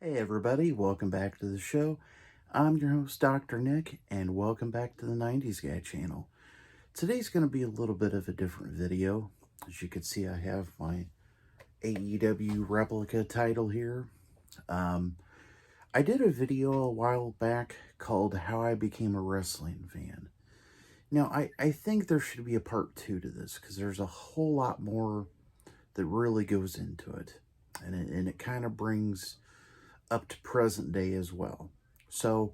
Hey everybody, welcome back to the show. I'm your host, Dr. Nick, and welcome back to the 90s Guy channel. Today's going to be a little bit of a different video. As you can see, I have my AEW replica title here. I did a video a while back called How I Became a Wrestling Fan. Now, I think there should be a part 2 to this, because there's a whole lot more that really goes into it. And it kind of brings up to present day as well. So,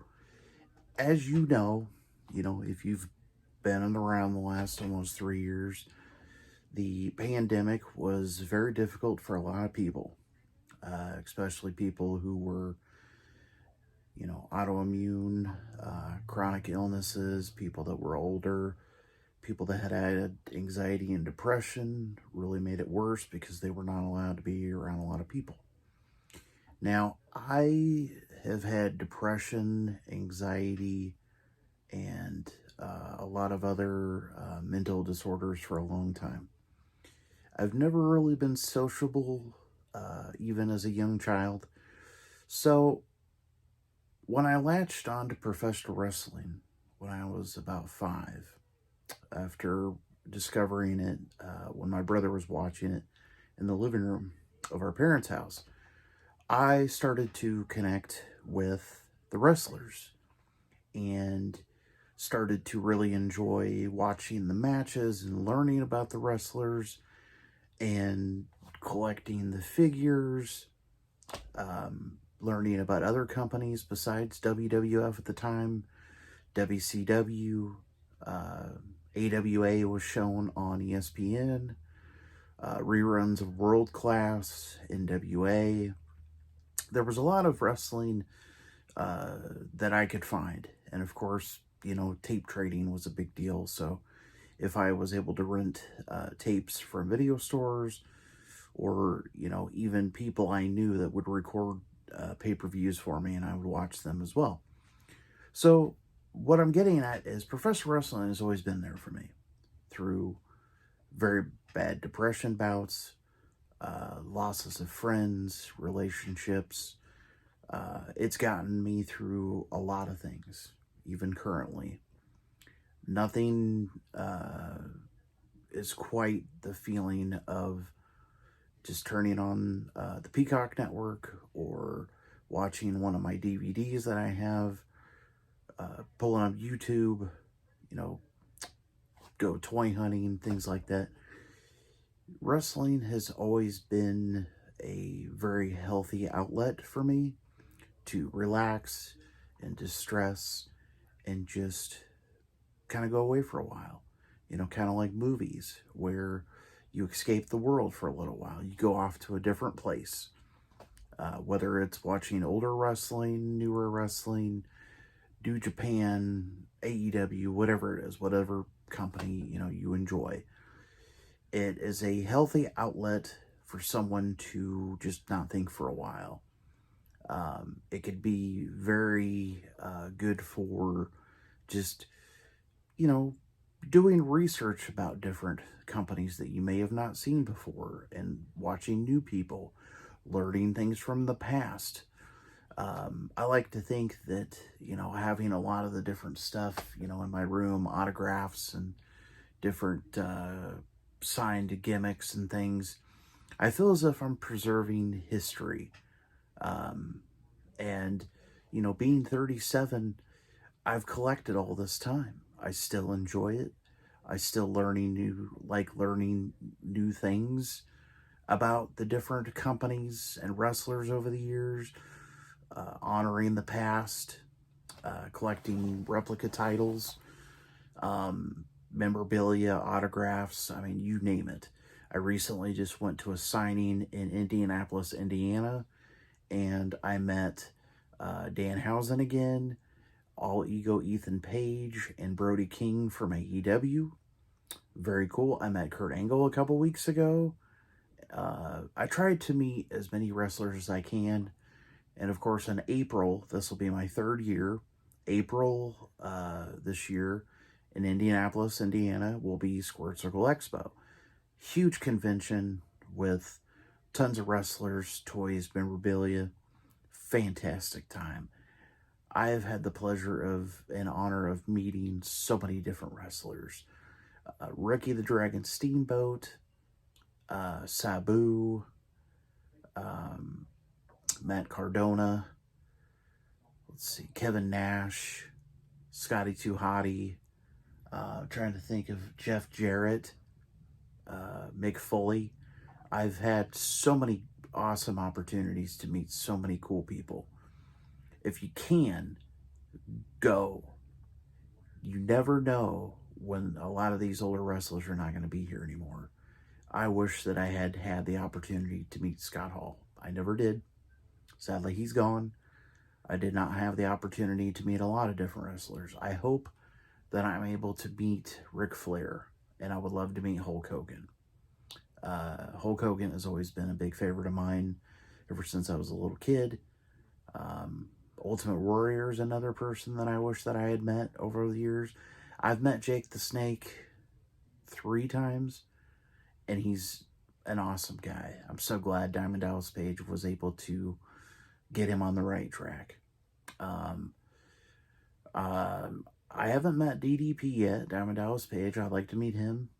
as if you've been around the last almost 3 years, the pandemic was very difficult for a lot of people, especially people who were, autoimmune, chronic illnesses, people that were older, people that had anxiety and depression. Really made it worse because they were not allowed to be around a lot of people. Now, I have had depression, anxiety, and a lot of other mental disorders for a long time. I've never really been sociable, even as a young child. So, when I latched on to professional wrestling when I was about 5, after discovering it when my brother was watching it in the living room of our parents' house, I started to connect with the wrestlers and started to really enjoy watching the matches and learning about the wrestlers and collecting the figures, learning about other companies besides WWF at the time. WCW, AWA was shown on ESPN, reruns of World Class, NWA. There was a lot of wrestling that I could find. And of course, tape trading was a big deal. So if I was able to rent tapes from video stores, or, even people I knew that would record pay-per-views for me, and I would watch them as well. So what I'm getting at is professional wrestling has always been there for me through very bad depression bouts, losses of friends, relationships. It's gotten me through a lot of things, even currently. Nothing is quite the feeling of just turning on the Peacock Network or watching one of my DVDs that I have, pulling up YouTube, go toy hunting, things like that. Wrestling has always been a very healthy outlet for me to relax and distress and just kind of go away for a while. Kind of like movies where you escape the world for a little while. You go off to a different place, whether it's watching older wrestling, newer wrestling, New Japan, AEW, whatever it is, whatever company, you enjoy. It is a healthy outlet for someone to just not think for a while. It could be very good for just, doing research about different companies that you may have not seen before and watching new people, learning things from the past. I like to think that, having a lot of the different stuff, in my room, autographs and different signed gimmicks and things, I feel as if I'm preserving history. And, being 37, I've collected all this time. I still enjoy it. I still learning new things about the different companies and wrestlers over the years, honoring the past, collecting replica titles, memorabilia, autographs, I mean, you name it. I recently just went to a signing in Indianapolis, Indiana, and I met Danhausen again, All Ego Ethan Page, and Brody King from AEW. Very cool. I met Kurt Angle a couple weeks ago. I tried to meet as many wrestlers as I can. And of course, in April, this will be my 3rd year. April this year in Indianapolis, Indiana, will be Squared Circle Expo. Huge convention with tons of wrestlers, toys, memorabilia, fantastic time. I have had the pleasure of and honor of meeting so many different wrestlers. Ricky the Dragon Steamboat, Sabu, um, Matt Cardona, let's see, Kevin Nash, Scotty 2 Hotty, trying to think of Jeff Jarrett, Mick Foley. I've had so many awesome opportunities to meet so many cool people. If you can, go. You never know when a lot of these older wrestlers are not going to be here anymore. I wish that I had had the opportunity to meet Scott Hall. I never did. Sadly, he's gone. I did not have the opportunity to meet a lot of different wrestlers. I hope that I'm able to meet Ric Flair, and I would love to meet Hulk Hogan. Hulk Hogan has always been a big favorite of mine ever since I was a little kid. Ultimate Warrior is another person that I wish that I had met over the years. I've met Jake the Snake 3 times, and he's an awesome guy. I'm so glad Diamond Dallas Page was able to get him on the right track. I haven't met DDP yet, Diamond Dallas Page. I'd like to meet him.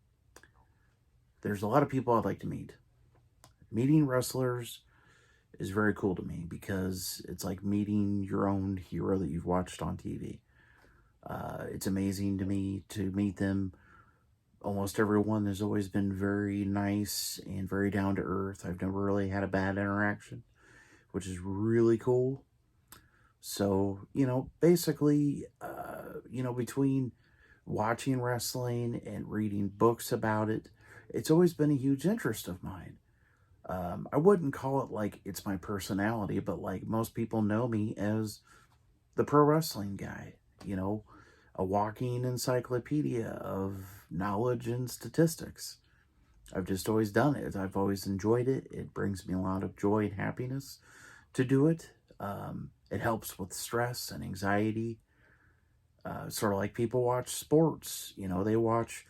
There's a lot of people I'd like to meet. Meeting wrestlers is very cool to me because it's like meeting your own hero that you've watched on TV. It's amazing to me to meet them. Almost everyone has always been very nice and very down to earth. I've never really had a bad interaction, which is really cool. So, basically, between watching wrestling and reading books about it, it's always been a huge interest of mine. I wouldn't call it like it's my personality, but like most people know me as the pro wrestling guy, a walking encyclopedia of knowledge and statistics. I've just always done it. I've always enjoyed it. It brings me a lot of joy and happiness to do it. It helps with stress and anxiety. Sort of like people watch sports. They watch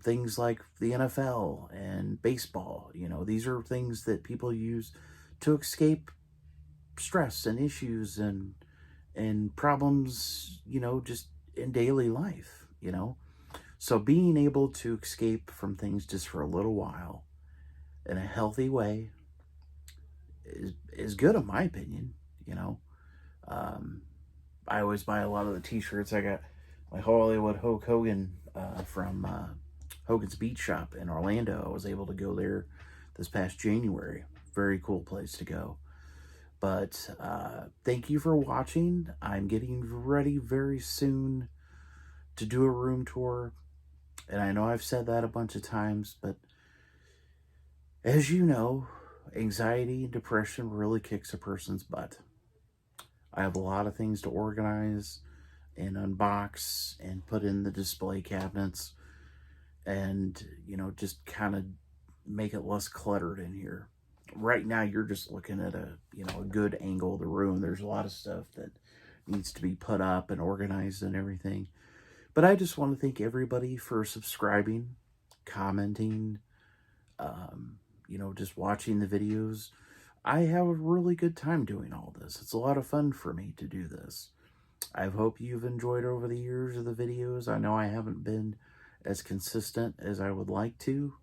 things like the NFL and baseball. These are things that people use to escape stress and issues and problems, just in daily life, So being able to escape from things just for a little while in a healthy way is good in my opinion, I always buy a lot of the t-shirts. I got my Hollywood Hulk Hogan from Hogan's Beach Shop in Orlando. I was able to go there this past January. Very cool place to go. But thank you for watching. I'm getting ready very soon to do a room tour. And I know I've said that a bunch of times, but as you know, anxiety and depression really kicks a person's butt. I have a lot of things to organize and unbox and put in the display cabinets and, just kind of make it less cluttered in here. Right now, you're just looking at a good angle of the room. There's a lot of stuff that needs to be put up and organized and everything. But I just want to thank everybody for subscribing, commenting, just watching the videos. I have a really good time doing all this. It's a lot of fun for me to do this. I hope you've enjoyed over the years of the videos. I know I haven't been as consistent as I would like to,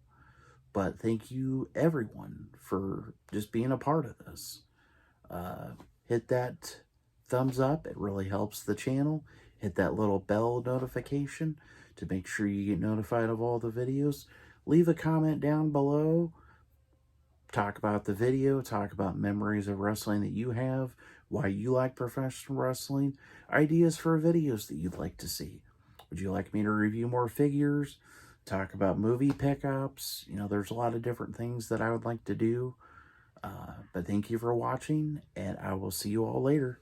but thank you everyone for just being a part of this. Hit that thumbs up. It really helps the channel. Hit that little bell notification to make sure you get notified of all the videos. Leave a comment down below. Talk about the video, talk about memories of wrestling that you have, why you like professional wrestling, ideas for videos that you'd like to see. Would you like me to review more figures, talk about movie pickups? There's a lot of different things that I would like to do. But thank you for watching, and I will see you all later.